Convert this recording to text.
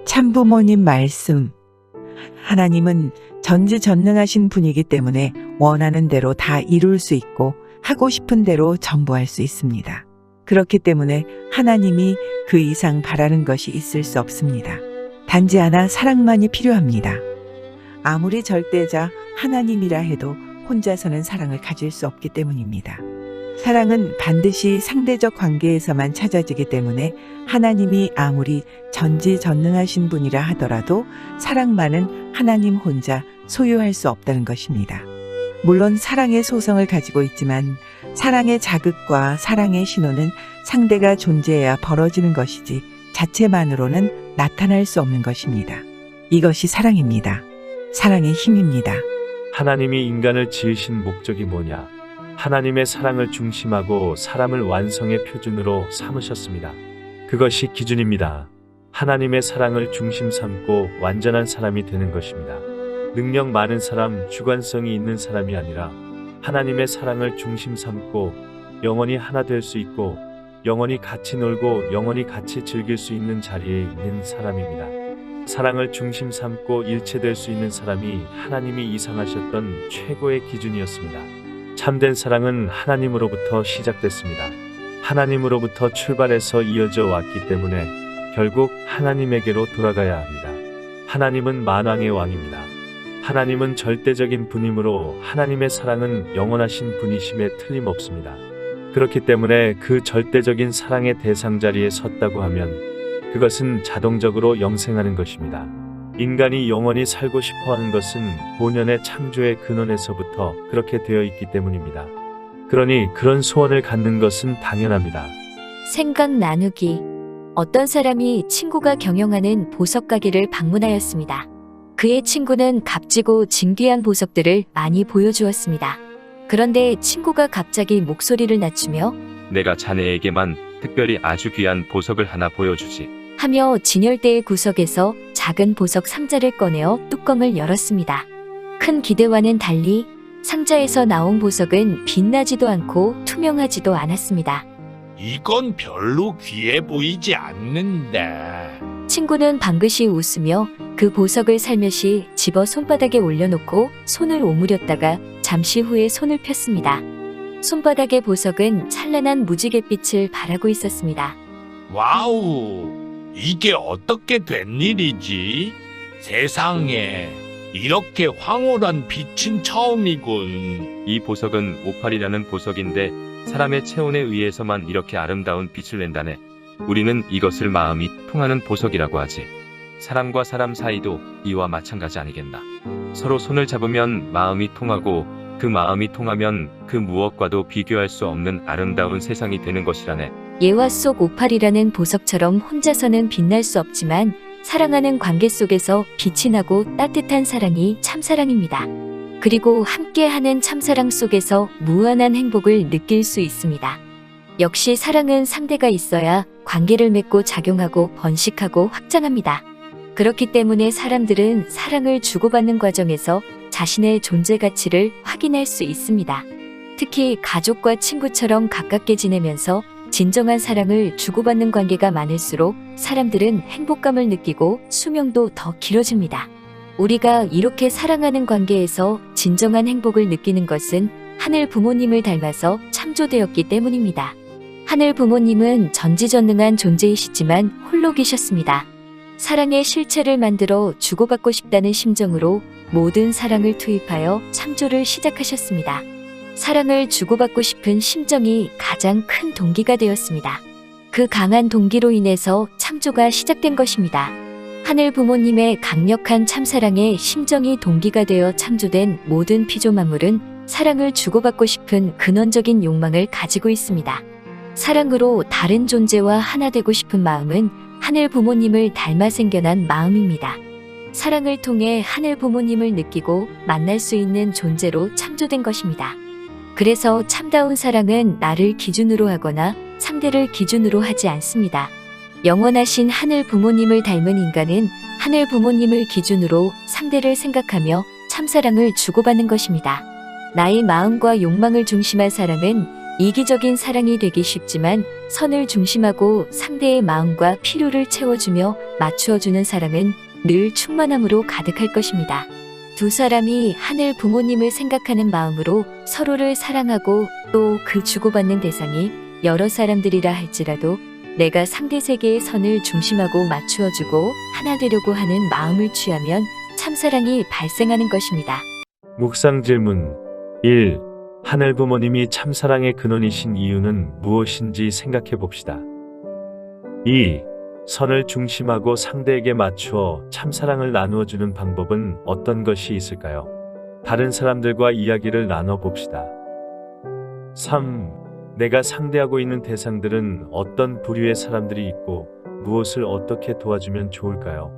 참부모님 말씀. 하나님은 전지전능하신 분이기 때문에 원하는 대로 다 이룰 수 있고 하고 싶은 대로 전부할 수 있습니다. 그렇기 때문에 하나님이 그 이상 바라는 것이 있을 수 없습니다. 단지 하나 사랑만이 필요합니다. 아무리 절대자 하나님이라 해도 혼자서는 사랑을 가질 수 없기 때문입니다. 사랑은 반드시 상대적 관계에서만 찾아지기 때문에 하나님이 아무리 전지전능하신 분이라 하더라도 사랑만은 하나님 혼자 소유할 수 없다는 것입니다. 물론 사랑의 소성을 가지고 있지만 사랑의 자극과 사랑의 신호는 상대가 존재해야 벌어지는 것이지 자체만으로는 나타날 수 없는 것입니다. 이것이 사랑입니다. 사랑의 힘입니다. 하나님이 인간을 지으신 목적이 뭐냐? 하나님의 사랑을 중심하고 사람을 완성의 표준으로 삼으셨습니다. 그것이 기준입니다. 하나님의 사랑을 중심 삼고 완전한 사람이 되는 것입니다. 능력 많은 사람, 주관성이 있는 사람이 아니라 하나님의 사랑을 중심 삼고 영원히 하나 될 수 있고 영원히 같이 놀고 영원히 같이 즐길 수 있는 자리에 있는 사람입니다. 사랑을 중심 삼고 일체될 수 있는 사람이 하나님이 이상하셨던 최고의 기준이었습니다. 참된 사랑은 하나님으로부터 시작됐습니다. 하나님으로부터 출발해서 이어져 왔기 때문에 결국 하나님에게로 돌아가야 합니다. 하나님은 만왕의 왕입니다. 하나님은 절대적인 분이므로 하나님의 사랑은 영원하신 분이심에 틀림없습니다. 그렇기 때문에 그 절대적인 사랑의 대상 자리에 섰다고 하면 그것은 자동적으로 영생하는 것입니다. 인간이 영원히 살고 싶어 하는 것은 본연의 창조의 근원에서부터 그렇게 되어 있기 때문입니다. 그러니 그런 소원을 갖는 것은 당연합니다. 생각 나누기. 어떤 사람이 친구가 경영하는 보석 가게를 방문하였습니다. 그의 친구는 값지고 진귀한 보석들을 많이 보여주었습니다. 그런데 친구가 갑자기 목소리를 낮추며 내가 자네에게만 특별히 아주 귀한 보석을 하나 보여주지. 하며 진열대의 구석에서 작은 보석 상자를 꺼내어 뚜껑을 열었습니다. 큰 기대와는 달리 상자에서 나온 보석은 빛나지도 않고 투명하지도 않았습니다. 이건 별로 귀해 보이지 않는데. 친구는 방긋이 웃으며 그 보석을 살며시 집어 손바닥에 올려놓고 손을 오므렸다가 잠시 후에 손을 폈습니다. 손바닥의 보석은 찬란한 무지갯빛을 발하고 있었습니다. 와우, 이게 어떻게 된 일이지? 세상에, 이렇게 황홀한 빛은 처음이군. 이 보석은 오팔이라는 보석인데 사람의 체온에 의해서만 이렇게 아름다운 빛을 낸다네. 우리는 이것을 마음이 통하는 보석이라고 하지. 사람과 사람 사이도 이와 마찬가지 아니겠나. 서로 손을 잡으면 마음이 통하고 그 마음이 통하면 그 무엇과도 비교할 수 없는 아름다운 세상이 되는 것이라네. 예화 속 오팔이라는 보석처럼 혼자서는 빛날 수 없지만 사랑하는 관계 속에서 빛이 나고 따뜻한 사랑이 참사랑입니다. 그리고 함께하는 참사랑 속에서 무한한 행복을 느낄 수 있습니다. 역시 사랑은 상대가 있어야 관계를 맺고 작용하고 번식하고 확장합니다. 그렇기 때문에 사람들은 사랑을 주고받는 과정에서 자신의 존재 가치를 확인할 수 있습니다. 특히 가족과 친구처럼 가깝게 지내면서 진정한 사랑을 주고받는 관계가 많을수록 사람들은 행복감을 느끼고 수명도 더 길어집니다. 우리가 이렇게 사랑하는 관계에서 진정한 행복을 느끼는 것은 하늘 부모님을 닮아서 창조되었기 때문입니다. 하늘 부모님은 전지전능한 존재이시지만 홀로 계셨습니다. 사랑의 실체를 만들어 주고받고 싶다는 심정으로 모든 사랑을 투입하여 창조를 시작하셨습니다. 사랑을 주고받고 싶은 심정이 가장 큰 동기가 되었습니다. 그 강한 동기로 인해서 창조가 시작된 것입니다. 하늘 부모님의 강력한 참사랑에 심정이 동기가 되어 창조된 모든 피조만물은 사랑을 주고받고 싶은 근원적인 욕망을 가지고 있습니다. 사랑으로 다른 존재와 하나 되고 싶은 마음은 하늘 부모님을 닮아 생겨난 마음입니다. 사랑을 통해 하늘 부모님을 느끼고 만날 수 있는 존재로 창조된 것입니다. 그래서 참다운 사랑은 나를 기준으로 하거나 상대를 기준으로 하지 않습니다. 영원하신 하늘 부모님을 닮은 인간은 하늘 부모님을 기준으로 상대를 생각하며 참사랑을 주고받는 것입니다. 나의 마음과 욕망을 중심한 사랑은 이기적인 사랑이 되기 쉽지만 선을 중심하고 상대의 마음과 필요를 채워주며 맞추어주는 사랑은 늘 충만함으로 가득할 것입니다. 두 사람이 하늘 부모님을 생각하는 마음으로 서로를 사랑하고 또 그 주고받는 대상이 여러 사람들이라 할지라도 내가 상대 세계의 선을 중심하고 맞추어주고 하나 되려고 하는 마음을 취하면 참사랑이 발생하는 것입니다. 묵상 질문 1. 하늘 부모님이 참사랑의 근원이신 이유는 무엇인지 생각해 봅시다. 2. 선을 중심하고 상대에게 맞추어 참사랑을 나누어 주는 방법은 어떤 것이 있을까요? 다른 사람들과 이야기를 나눠 봅시다. 3. 내가 상대하고 있는 대상들은 어떤 부류의 사람들이 있고 무엇을 어떻게 도와주면 좋을까요?